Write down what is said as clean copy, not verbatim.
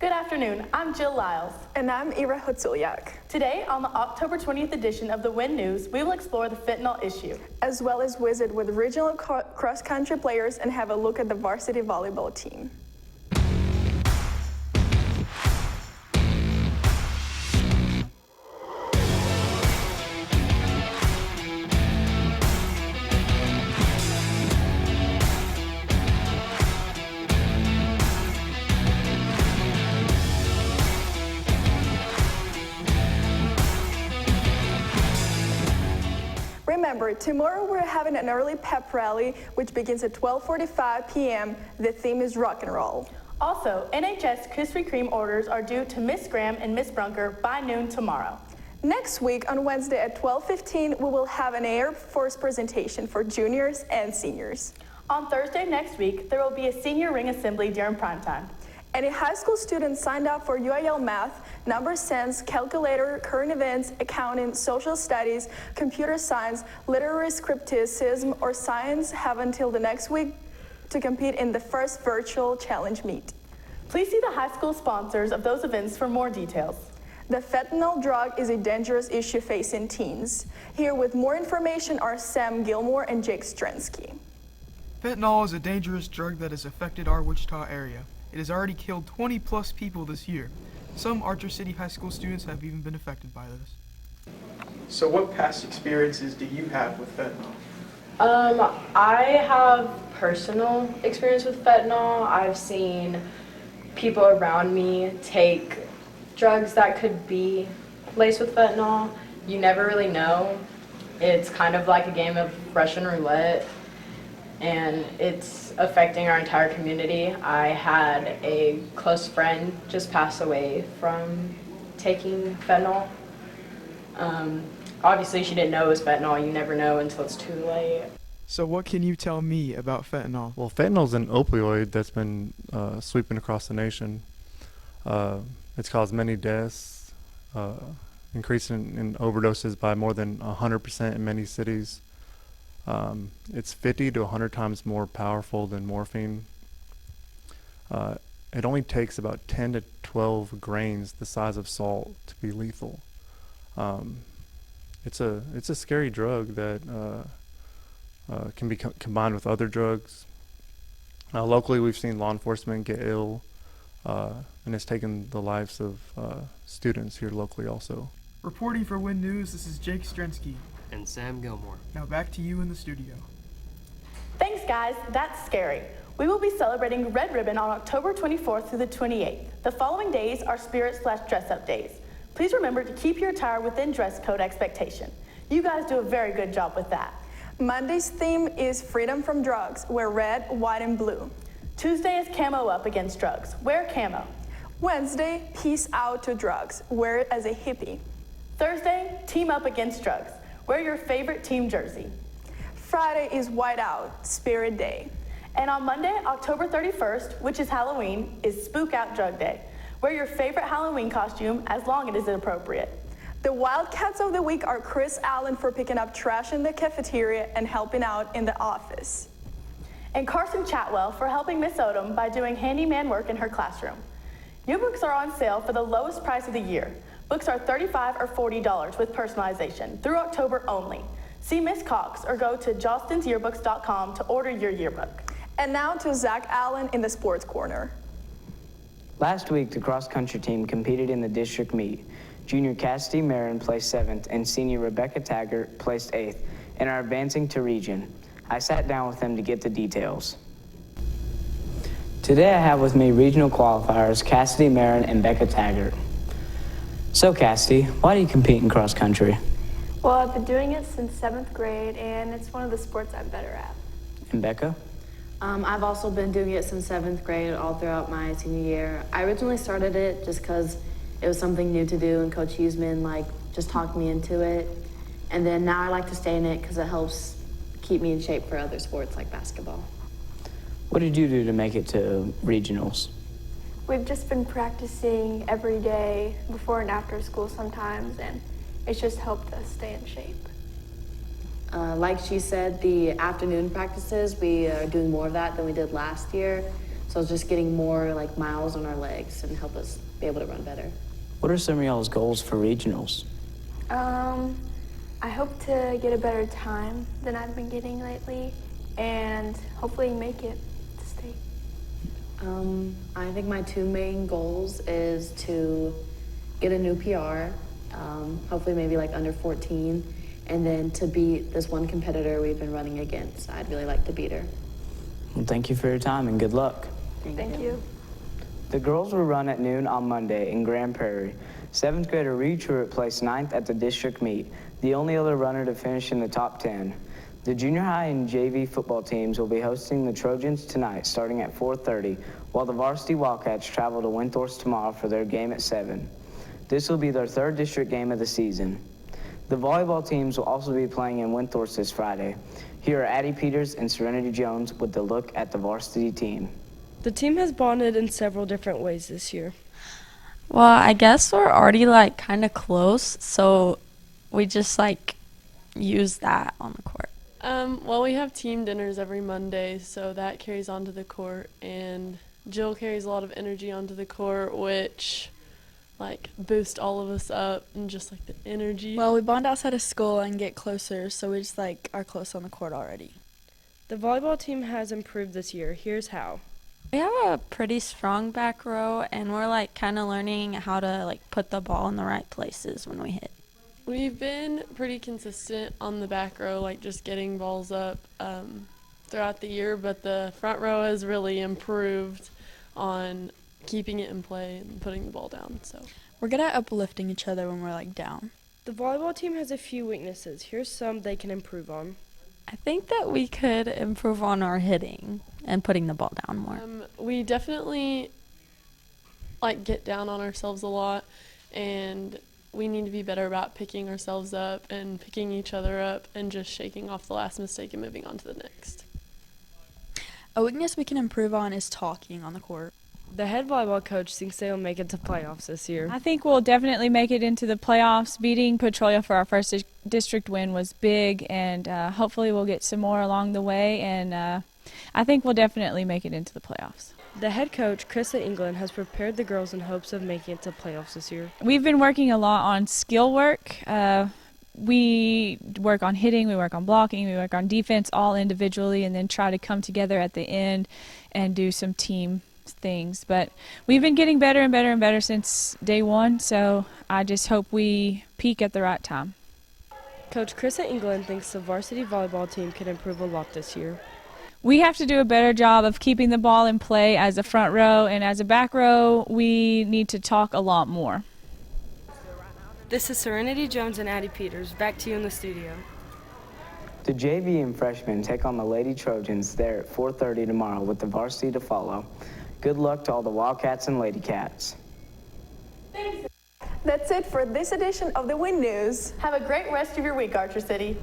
Good afternoon, I'm Jill Lyles. And I'm Ira Hutsulyak. Today, on the October 20th edition of the WIN News, we will explore the fentanyl issue. As well as visit with regional cross-country players and have a look at the varsity volleyball team. Remember, tomorrow we're having an early pep rally, which begins at 12:45 p.m. The theme is rock and roll. Also, NHS Krispy Kreme orders are due to Miss Graham and Miss Brunker by noon tomorrow. Next week, on Wednesday at 12:15, we will have an Air Force presentation for juniors and seniors. On Thursday next week, there will be a senior ring assembly during prime time. Any high school students signed up for UIL Math, number sense, calculator, current events, accounting, social studies, computer science, literary criticism, or science have until the next week to compete in the first virtual challenge meet. Please see the high school sponsors of those events for more details. The fentanyl drug is a dangerous issue facing teens. Here with more information are Sam Gilmore and Jake Strensky. Fentanyl is a dangerous drug that has affected our Wichita area. It has already killed 20 plus people this year. Some Archer City High School students have even been affected by this. So what past experiences do you have with fentanyl? I have personal experience with fentanyl. I've seen people around me take drugs that could be laced with fentanyl. You never really know. It's kind of like a game of Russian roulette, and it's affecting our entire community. I had a close friend just pass away from taking fentanyl. Obviously, she didn't know it was fentanyl. You never know until it's too late. So what can you tell me about fentanyl? Well, fentanyl is an opioid that's been sweeping across the nation. It's caused many deaths, increasing in overdoses by more than 100% in many cities. It's 50 to 100 times more powerful than morphine. It only takes about 10 to 12 grains the size of salt to be lethal. It's a scary drug that can be combined with other drugs. Locally, we've seen law enforcement get ill, and it's taken the lives of students here locally also. Reporting for WIN News, this is Jake Strensky. And Sam Gilmore. Now back to you in the studio. Thanks, guys. That's scary. We will be celebrating Red Ribbon on October 24th through the 28th. The following days are spirit/dress-up days. Please remember to keep your attire within dress code expectation. You guys do a very good job with that. Monday's theme is freedom from drugs. Wear red, white, and blue. Tuesday is camo up against drugs. Wear camo. Wednesday, peace out to drugs. Wear it as a hippie. Thursday, team up against drugs. Wear your favorite team jersey. Friday is White Out, Spirit Day. And on Monday, October 31st, which is Halloween, is Spook Out Drug Day. Wear your favorite Halloween costume as long as it is appropriate. The Wildcats of the week are Chris Allen for picking up trash in the cafeteria and helping out in the office. And Carson Chatwell for helping Miss Odom by doing handyman work in her classroom. New books are on sale for the lowest price of the year. Books are $35 or $40 with personalization through October only. See Miss Cox or go to jostensyearbooks.com to order your yearbook. And now to Zach Allen in the Sports Corner. Last week, the cross-country team competed in the district meet. Junior Cassidy Marin placed 7th and senior Rebecca Taggart placed 8th and are advancing to region. I sat down with them to get the details. Today I have with me regional qualifiers Cassidy Marin and Becca Taggart. So Cassidy, why do you compete in cross country? Well, I've been doing it since 7th grade, and it's one of the sports I'm better at. And Becca? I've also been doing it since 7th grade all throughout my senior year. I originally started it just because it was something new to do, and Coach Huseman just talked me into it. And then now I like to stay in it because it helps keep me in shape for other sports like basketball. What did you do to make it to regionals? We've just been practicing every day before and after school sometimes, and it's just helped us stay in shape. Like she said, the afternoon practices, we are doing more of that than we did last year. So it's just getting more like miles on our legs and help us be able to run better. What are some of y'all's goals for regionals? I hope to get a better time than I've been getting lately and hopefully make it to state. I think my two main goals is to get a new PR, hopefully maybe like under 14, and then to beat this one competitor we've been running against. I'd really like to beat her. Well, thank you for your time and good luck. Thank you. The girls will run at noon on Monday in Grand Prairie. 7th grader Reed Truitt placed 9th at the district meet, the only other runner to finish in the top 10. The junior high and JV football teams will be hosting the Trojans tonight starting at 4:30, while the varsity Wildcats travel to Windthorst tomorrow for their game at 7. This will be their third district game of the season. The volleyball teams will also be playing in Windthorst this Friday. Here are Addie Peters and Serenity Jones with the look at the varsity team. The team has bonded in several different ways this year. Well, I guess we're already like kind of close, so we just like use that on the court. Well, we have team dinners every Monday, so that carries onto the court, and Jill carries a lot of energy onto the court, which like boost all of us up and just like the energy. Well, we bond outside of school and get closer, so we just like are close on the court already. The volleyball team has improved this year. Here's how. We have a pretty strong back row, and we're like kind of learning how to like put the ball in the right places when we hit. We've been pretty consistent on the back row, like just getting balls up throughout the year, but the front row has really improved on keeping it in play and putting the ball down. So we're good at uplifting each other when we're like down. The volleyball team has a few weaknesses. Here's some they can improve on. I think that we could improve on our hitting and putting the ball down more. We definitely like get down on ourselves a lot, and we need to be better about picking ourselves up and picking each other up and just shaking off the last mistake and moving on to the next. A weakness we can improve on is talking on the court. The head volleyball coach thinks they will make it to playoffs this year. I think we'll definitely make it into the playoffs. Beating Petrolia for our first district win was big, and hopefully we'll get some more along the way, and I think we'll definitely make it into the playoffs. The head coach, Krista England, has prepared the girls in hopes of making it to playoffs this year. We've been working a lot on skill work. We work on hitting, we work on blocking, we work on defense all individually, and then try to come together at the end and do some team things. But we've been getting better and better and better since day one, so I just hope we peak at the right time. Coach Krista England thinks the varsity volleyball team can improve a lot this year. We have to do a better job of keeping the ball in play as a front row, and as a back row, we need to talk a lot more. This is Serenity Jones and Addie Peters. Back to you in the studio. The JV and freshmen take on the Lady Trojans there at 4:30 tomorrow with the varsity to follow. Good luck to all the Wildcats and Lady Cats. That's it for this edition of the Wind News. Have a great rest of your week, Archer City.